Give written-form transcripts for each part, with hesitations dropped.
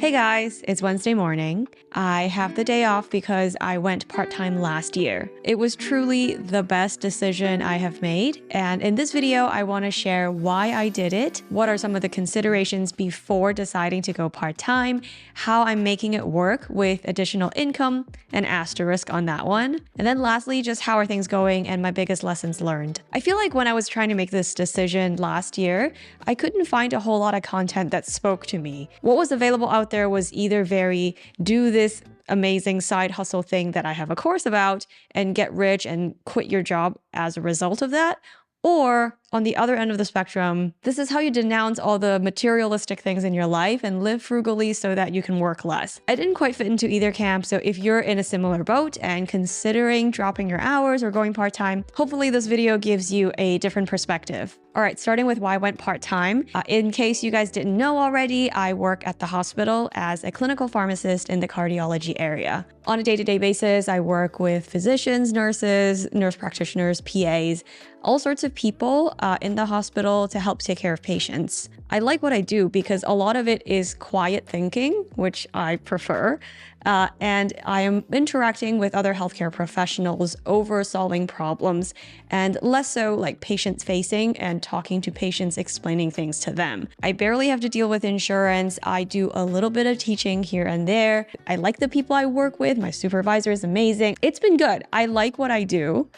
Hey guys, it's Wednesday morning. I have the day off because I went part-time last year. It was truly the best decision I have made, and in this video I want to share why I did it, what are some of the considerations before deciding to go part-time, how I'm making it work with additional income, an asterisk on that one, and then lastly, just how are things going and my biggest lessons learned. I feel like when I was trying to make this decision last year, I couldn't find a whole lot of content that spoke to me. What was available out there was either very do this amazing side hustle thing that I have a course about and get rich and quit your job as a result of that, or on the other end of the spectrum, this is how you denounce all the materialistic things in your life and live frugally so that you can work less. I didn't quite fit into either camp, so if you're in a similar boat and considering dropping your hours or going part-time, hopefully this video gives you a different perspective. All right, starting with why I went part-time. In case you guys didn't know already, I work at the hospital as a clinical pharmacist in the cardiology area. On a day-to-day basis, I work with physicians, nurses, nurse practitioners, PAs, all sorts of people in the hospital to help take care of patients. I like what I do because a lot of it is quiet thinking, which I prefer, and I am interacting with other healthcare professionals over solving problems and less so like patients facing and talking to patients, explaining things to them. I barely have to deal with insurance. I do a little bit of teaching here and there. I like the people I work with. My supervisor is amazing. It's been good. I like what I do.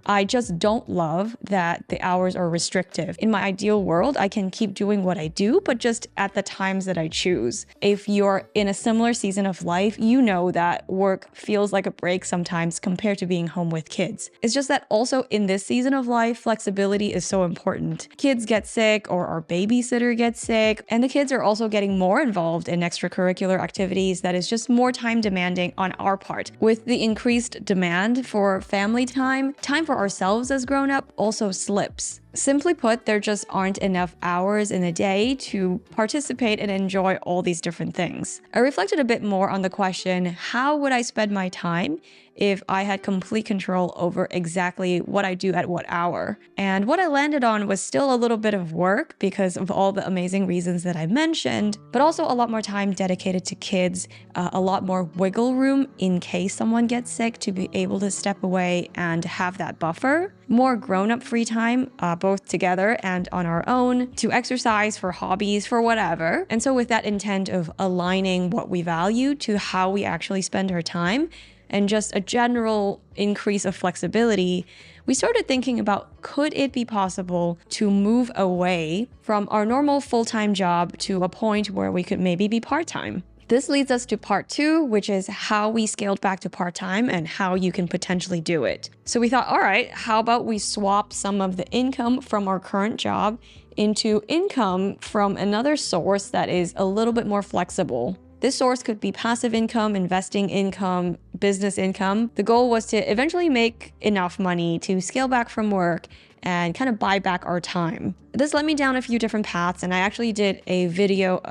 I just don't love that the hours are restrictive. In my ideal world, I can keep doing what I do, but just at the times that I choose. If you're in a similar season of life, you know that work feels like a break sometimes compared to being home with kids. It's just that also in this season of life, flexibility is so important. Kids get sick or our babysitter gets sick, and the kids are also getting more involved in extracurricular activities that is just more time demanding on our part. With the increased demand for family time for ourselves as grown-up also slips. Simply put, there just aren't enough hours in a day to participate and enjoy all these different things. I reflected a bit more on the question, how would I spend my time if I had complete control over exactly what I do at what hour? And what I landed on was still a little bit of work because of all the amazing reasons that I mentioned, but also a lot more time dedicated to kids, a lot more wiggle room in case someone gets sick to be able to step away and have that buffer, more grown-up free time, both together and on our own, to exercise, for hobbies, for whatever. And so with that intent of aligning what we value to how we actually spend our time, and just a general increase of flexibility, we started thinking about, could it be possible to move away from our normal full-time job to a point where we could maybe be part-time? This leads us to part 2, which is how we scaled back to part-time and how you can potentially do it. So we thought, all right, how about we swap some of the income from our current job into income from another source that is a little bit more flexible. This source could be passive income, investing income, business income. The goal was to eventually make enough money to scale back from work and kind of buy back our time. This led me down a few different paths, and I actually did a video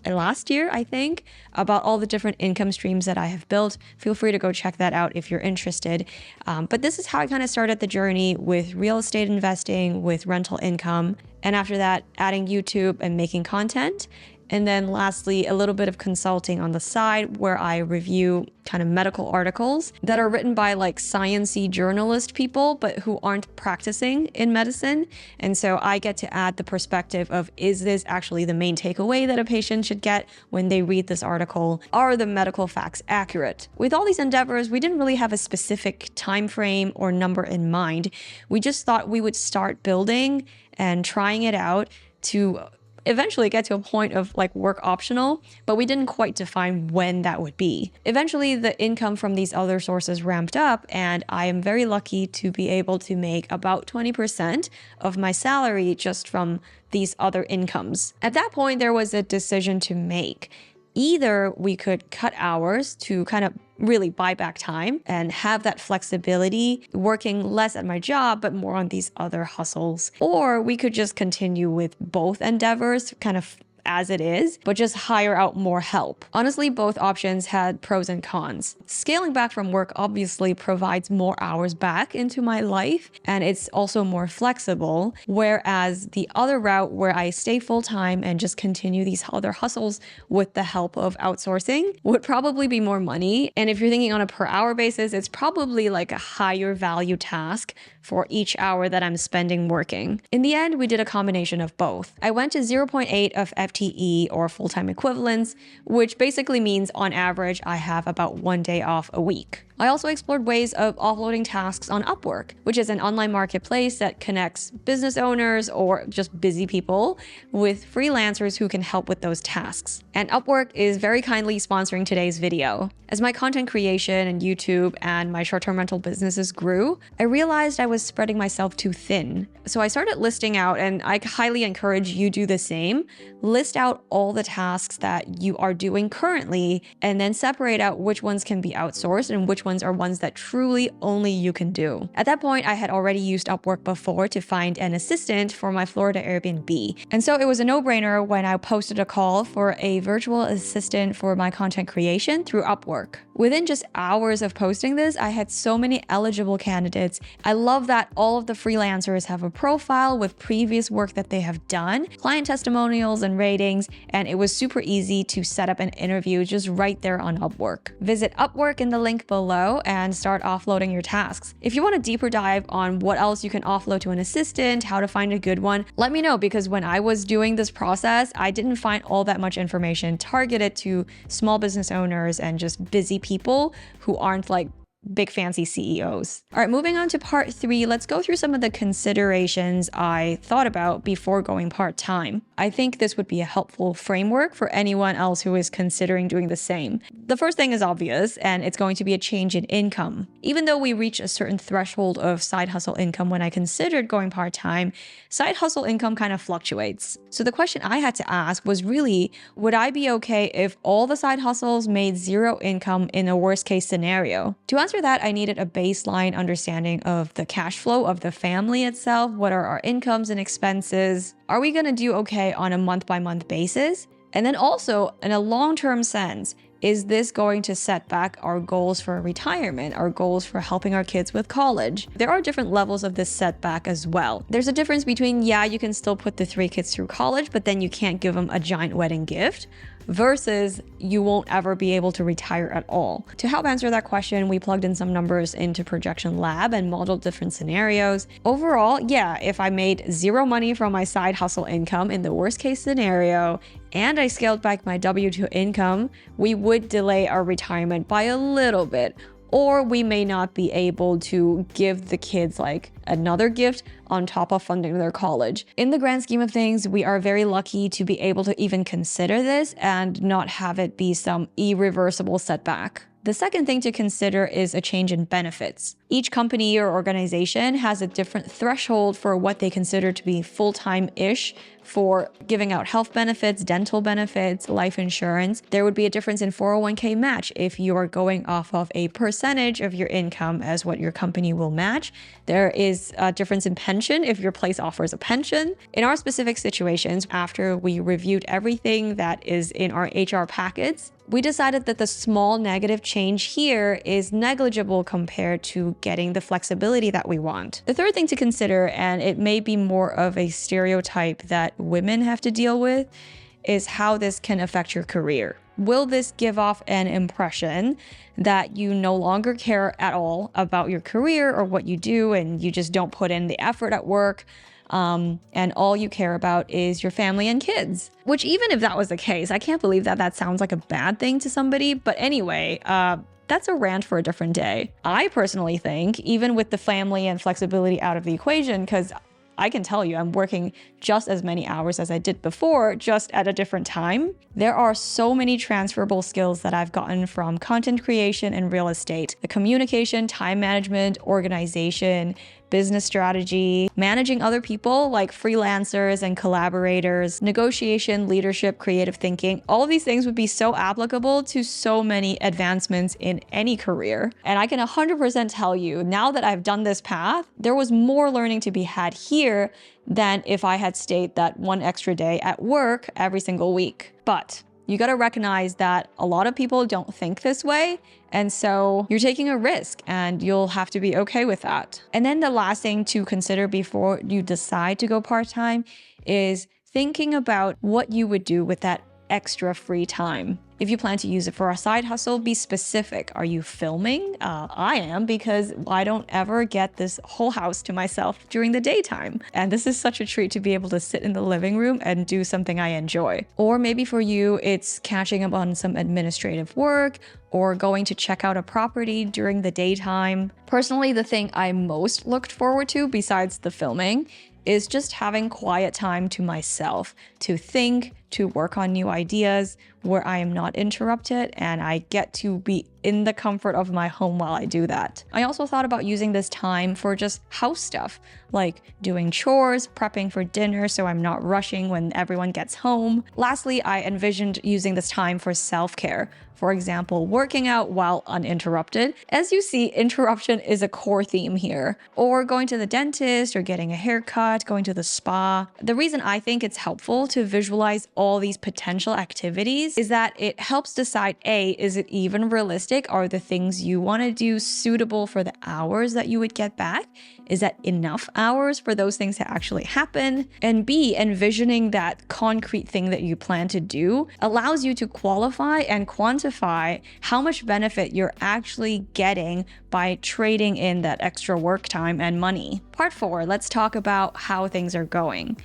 last year, I think, about all the different income streams that I have built. Feel free to go check that out if you're interested. But this is how I kind of started the journey with real estate investing, with rental income, and after that, adding YouTube and making content. And then lastly, a little bit of consulting on the side where I review kind of medical articles that are written by like science-y journalist people, but who aren't practicing in medicine. And so I get to add the perspective of, is this actually the main takeaway that a patient should get when they read this article? Are the medical facts accurate? With all these endeavors, we didn't really have a specific time frame or number in mind. We just thought we would start building and trying it out to eventually get to a point of like work optional, but we didn't quite define when that would be. Eventually, the income from these other sources ramped up, and I am very lucky to be able to make about 20% of my salary just from these other incomes. At that point, there was a decision to make. Either we could cut hours to kind of really buy back time and have that flexibility, working less at my job, but more on these other hustles. Or we could just continue with both endeavors, kind of as it is, but just hire out more help. Honestly, both options had pros and cons. Scaling back from work obviously provides more hours back into my life, and it's also more flexible, whereas the other route where I stay full-time and just continue these other hustles with the help of outsourcing would probably be more money. And if you're thinking on a per hour basis, it's probably like a higher value task for each hour that I'm spending working. In the end, we did a combination of both. I went to 0.8 of FTE or full-time equivalents, which basically means on average, I have about 1 day off a week. I also explored ways of offloading tasks on Upwork, which is an online marketplace that connects business owners or just busy people with freelancers who can help with those tasks. And Upwork is very kindly sponsoring today's video. As my content creation and YouTube and my short-term rental businesses grew, I realized I was spreading myself too thin. So I started listing out, and I highly encourage you do the same. List out all the tasks that you are doing currently, and then separate out which ones can be outsourced and which ones are ones that truly only you can do. At that point, I had already used Upwork before to find an assistant for my Florida Airbnb. And so it was a no-brainer when I posted a call for a virtual assistant for my content creation through Upwork. Within just hours of posting this, I had so many eligible candidates. I love that all of the freelancers have a profile with previous work that they have done, client testimonials and ratings, and it was super easy to set up an interview just right there on Upwork. Visit Upwork in the link below and start offloading your tasks. If you want a deeper dive on what else you can offload to an assistant, how to find a good one, let me know, because when I was doing this process, I didn't find all that much information targeted to small business owners and just busy people who aren't like big fancy CEOs. All right, moving on to part 3, let's go through some of the considerations I thought about before going part-time. I think this would be a helpful framework for anyone else who is considering doing the same. The first thing is obvious, and it's going to be a change in income. Even though we reach a certain threshold of side hustle income when I considered going part-time, side hustle income kind of fluctuates. So the question I had to ask was really, would I be okay if all the side hustles made 0 income in a worst case scenario? To answer that, I needed a baseline understanding of the cash flow of the family itself. What are our incomes and expenses? Are we going to do okay on a month-by-month basis? And then also, in a long-term sense, is this going to set back our goals for retirement, our goals for helping our kids with college? There are different levels of this setback as well. There's a difference between, yeah, you can still put the 3 kids through college, but then you can't give them a giant wedding gift, versus you won't ever be able to retire at all. To help answer that question, we plugged in some numbers into Projection Lab and modeled different scenarios. Overall, yeah, if I made 0 money from my side hustle income in the worst case scenario, and I scaled back my W2 income, we would delay our retirement by a little bit. Or we may not be able to give the kids like another gift on top of funding their college. In the grand scheme of things, we are very lucky to be able to even consider this and not have it be some irreversible setback. The second thing to consider is a change in benefits. Each company or organization has a different threshold for what they consider to be full-time-ish for giving out health benefits, dental benefits, life insurance. There would be a difference in 401k match if you are going off of a percentage of your income as what your company will match. There is a difference in pension if your place offers a pension. In our specific situations, after we reviewed everything that is in our HR packets, we decided that the small negative change here is negligible compared to getting the flexibility that we want. The third thing to consider, and it may be more of a stereotype that women have to deal with, is how this can affect your career. Will this give off an impression that you no longer care at all about your career or what you do, and you just don't put in the effort at work? And all you care about is your family and kids? Which, even if that was the case, I can't believe that that sounds like a bad thing to somebody. But anyway, that's a rant for a different day. I personally think, even with the family and flexibility out of the equation, because I can tell you I'm working just as many hours as I did before, just at a different time. There are so many transferable skills that I've gotten from content creation and real estate. The communication, time management, organization, business strategy, managing other people like freelancers and collaborators, negotiation, leadership, creative thinking. All of these things would be so applicable to so many advancements in any career. And I can 100% tell you, now that I've done this path, there was more learning to be had here than if I had stayed that one extra day at work every single week. But you got to recognize that a lot of people don't think this way. And so you're taking a risk and you'll have to be okay with that. And then the last thing to consider before you decide to go part-time is thinking about what you would do with that extra free time. If you plan to use it for a side hustle, be specific. Are you filming? I am, because I don't ever get this whole house to myself during the daytime. And this is such a treat to be able to sit in the living room and do something I enjoy. Or maybe for you, it's catching up on some administrative work or going to check out a property during the daytime. Personally, the thing I most looked forward to besides the filming is just having quiet time to myself, to think, to work on new ideas where I am not interrupted and I get to be in the comfort of my home while I do that. I also thought about using this time for just house stuff, like doing chores, prepping for dinner so I'm not rushing when everyone gets home. Lastly, I envisioned using this time for self-care. For example, working out while uninterrupted. As you see, interruption is a core theme here. Or going to the dentist or getting a haircut, going to the spa. The reason I think it's helpful to visualize all these potential activities is that it helps decide, A, is it even realistic? Are the things you want to do suitable for the hours that you would get back? Is that enough hours for those things to actually happen? And B, envisioning that concrete thing that you plan to do allows you to qualify and quantify how much benefit you're actually getting by trading in that extra work time and money. Part 4, let's talk about how things are going.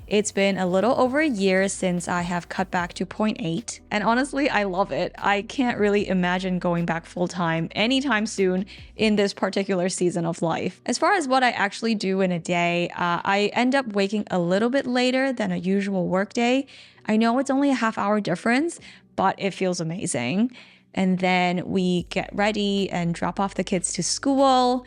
It's been a little over a year since I have cut back to 0.8, and honestly, I love it. I can't really imagine going back full-time anytime soon in this particular season of life. As far as what I actually do in a day, I end up waking a little bit later than a usual workday. I know it's only a half-hour difference, but it feels amazing. And then we get ready and drop off the kids to school.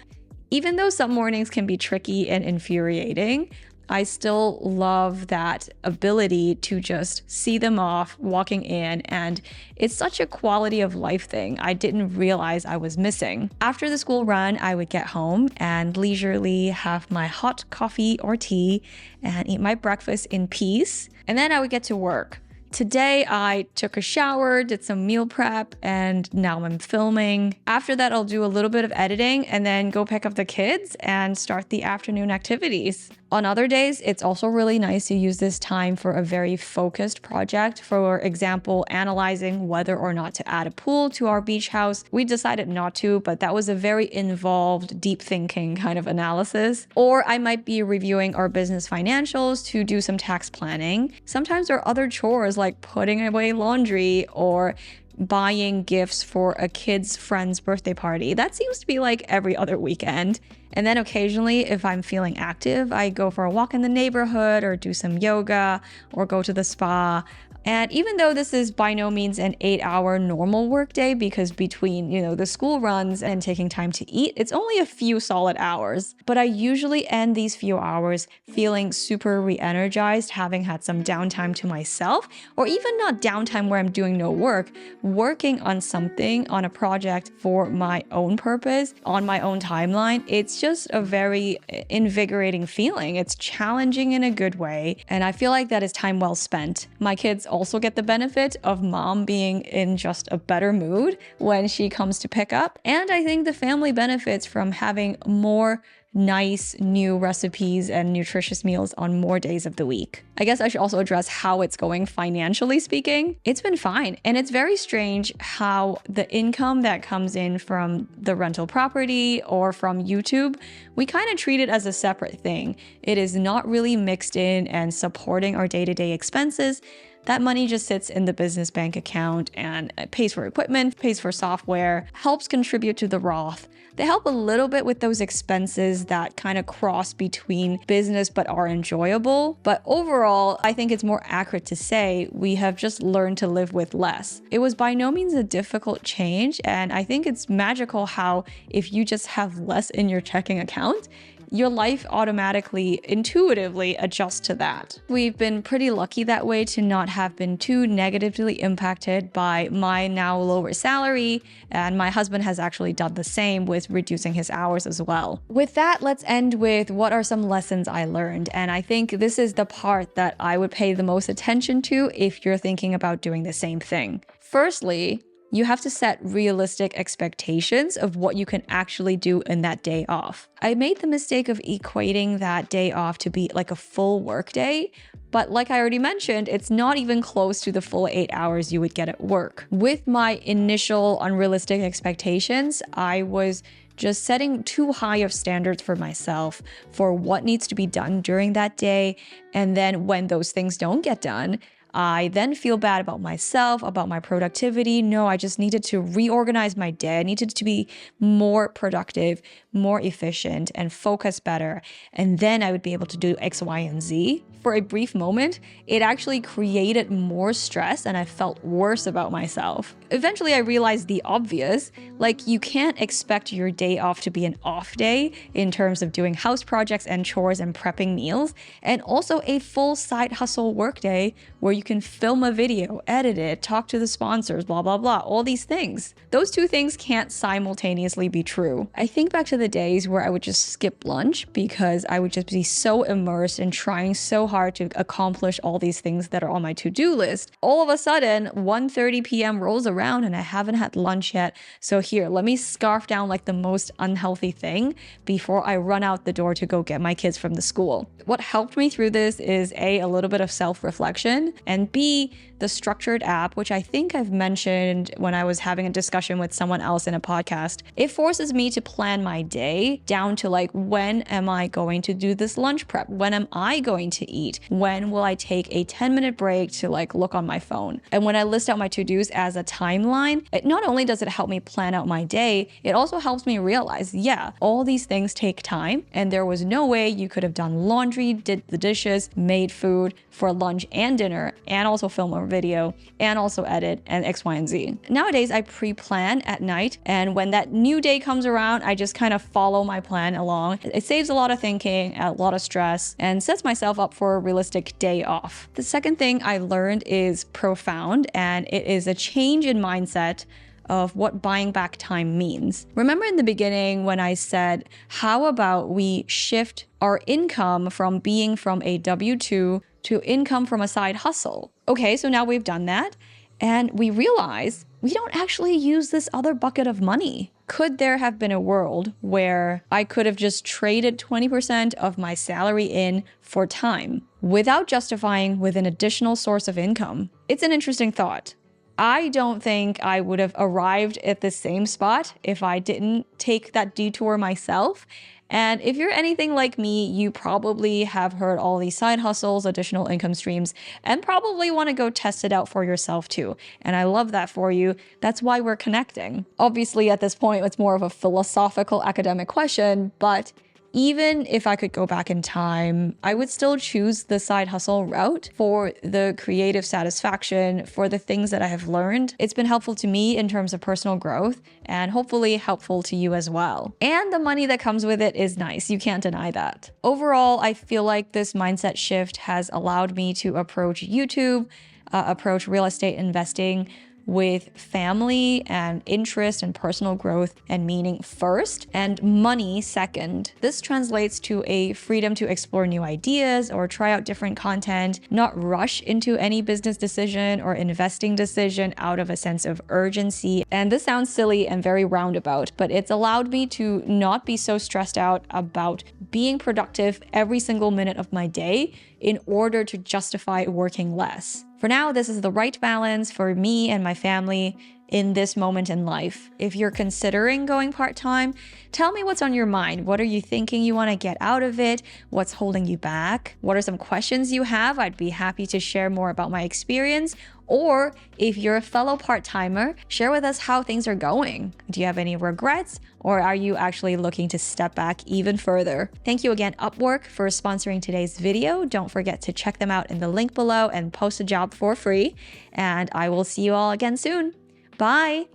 Even though some mornings can be tricky and infuriating, I still love that ability to just see them off walking in, and it's such a quality of life thing I didn't realize I was missing. After the school run, I would get home and leisurely have my hot coffee or tea and eat my breakfast in peace, and then I would get to work. Today, I took a shower, did some meal prep, and now I'm filming. After that, I'll do a little bit of editing and then go pick up the kids and start the afternoon activities. On other days, it's also really nice to use this time for a very focused project. For example, analyzing whether or not to add a pool to our beach house. We decided not to, but that was a very involved, deep thinking kind of analysis. Or I might be reviewing our business financials to do some tax planning. Sometimes there are other chores like putting away laundry or buying gifts for a kid's friend's birthday party. That seems to be like every other weekend. And then occasionally, if I'm feeling active, I go for a walk in the neighborhood or do some yoga or go to the spa. And even though this is by no means an 8-hour normal workday, because between, the school runs and taking time to eat, it's only a few solid hours. But I usually end these few hours feeling super re-energized, having had some downtime to myself, or even not downtime where I'm doing no work, working on something, on a project for my own purpose, on my own timeline. It's just a very invigorating feeling. It's challenging in a good way, and I feel like that is time well spent. My kids also get the benefit of mom being in just a better mood when she comes to pick up. And I think the family benefits from having more nice new recipes and nutritious meals on more days of the week. I guess I should also address how it's going financially speaking. It's been fine. And it's very strange how the income that comes in from the rental property or from YouTube, we kind of treat it as a separate thing. It is not really mixed in and supporting our day-to-day expenses. That money just sits in the business bank account and pays for equipment, pays for software, helps contribute to the Roth. They help a little bit with those expenses that kind of cross between business but are enjoyable. But overall, I think it's more accurate to say we have just learned to live with less. It was by no means a difficult change, and I think it's magical how if you just have less in your checking account, your life automatically, intuitively adjusts to that. We've been pretty lucky that way to not have been too negatively impacted by my now lower salary, and my husband has actually done the same with reducing his hours as well. With that, let's end with what are some lessons I learned, and I think this is the part that I would pay the most attention to if you're thinking about doing the same thing. Firstly, you have to set realistic expectations of what you can actually do in that day off. I made the mistake of equating that day off to be like a full work day, but like I already mentioned, it's not even close to the full 8 hours you would get at work. With my initial unrealistic expectations, I was just setting too high of standards for myself for what needs to be done during that day. And then when those things don't get done, I then feel bad about myself, about my productivity. No, I just needed to reorganize my day. I needed to be more productive, more efficient, and focus better. And then I would be able to do X, Y, and Z. For a brief moment, it actually created more stress and I felt worse about myself. Eventually, I realized the obvious, like you can't expect your day off to be an off day in terms of doing house projects and chores and prepping meals, and also a full side hustle workday where you can film a video, edit it, talk to the sponsors, blah, blah, blah, all these things. Those two things can't simultaneously be true. I think back to the days where I would just skip lunch because I would just be so immersed in trying so hard to accomplish all these things that are on my to-do list. All of a sudden, 1:30 p.m. rolls around and I haven't had lunch yet. So here, let me scarf down like the most unhealthy thing before I run out the door to go get my kids from the school. What helped me through this is A, little bit of self-reflection, and B, the structured app, which I think I've mentioned when I was having a discussion with someone else in a podcast. It forces me to plan my day down to like, when am I going to do this lunch prep? When am I going to eat? When will I take a 10-minute break to like look on my phone? And when I list out my to-dos as a timeline, it not only does it help me plan out my day, it also helps me realize, yeah, all these things take time and there was no way you could have done laundry, did the dishes, made food for lunch and dinner, and also film a video, and also edit, and X, Y, and Z. Nowadays, I pre-plan at night, and when that new day comes around, I just kind of follow my plan along. It saves a lot of thinking, a lot of stress, and sets myself up for a realistic day off. The second thing I learned is profound, and it is a change in mindset of what buying back time means. Remember in the beginning when I said, how about we shift our income from being from a W-2 to income from a side hustle? Okay, so now we've done that, and we realize we don't actually use this other bucket of money. Could there have been a world where I could have just traded 20% of my salary in for time without justifying with an additional source of income? It's an interesting thought. I don't think I would have arrived at the same spot if I didn't take that detour myself. And if you're anything like me, you probably have heard all these side hustles, additional income streams, and probably want to go test it out for yourself too. And I love that for you. That's why we're connecting. Obviously, at this point, it's more of a philosophical academic question, but even if I could go back in time, I would still choose the side hustle route for the creative satisfaction, for the things that I have learned. It's been helpful to me in terms of personal growth and hopefully helpful to you as well. And the money that comes with it is nice. You can't deny that. Overall, I feel like this mindset shift has allowed me to approach YouTube, approach real estate investing with family and interest and personal growth and meaning first, and money second. This translates to a freedom to explore new ideas or try out different content, not rush into any business decision or investing decision out of a sense of urgency. And this sounds silly and very roundabout, but it's allowed me to not be so stressed out about being productive every single minute of my day in order to justify working less. For now, this is the right balance for me and my family in this moment in life. If you're considering going part-time, tell me what's on your mind. What are you thinking you want to get out of it? What's holding you back? What are some questions you have? I'd be happy to share more about my experience. Or if you're a fellow part-timer, share with us how things are going. Do you have any regrets? Or are you actually looking to step back even further? Thank you again, Upwork, for sponsoring today's video. Don't forget to check them out in the link below and post a job for free. And I will see you all again soon. Bye!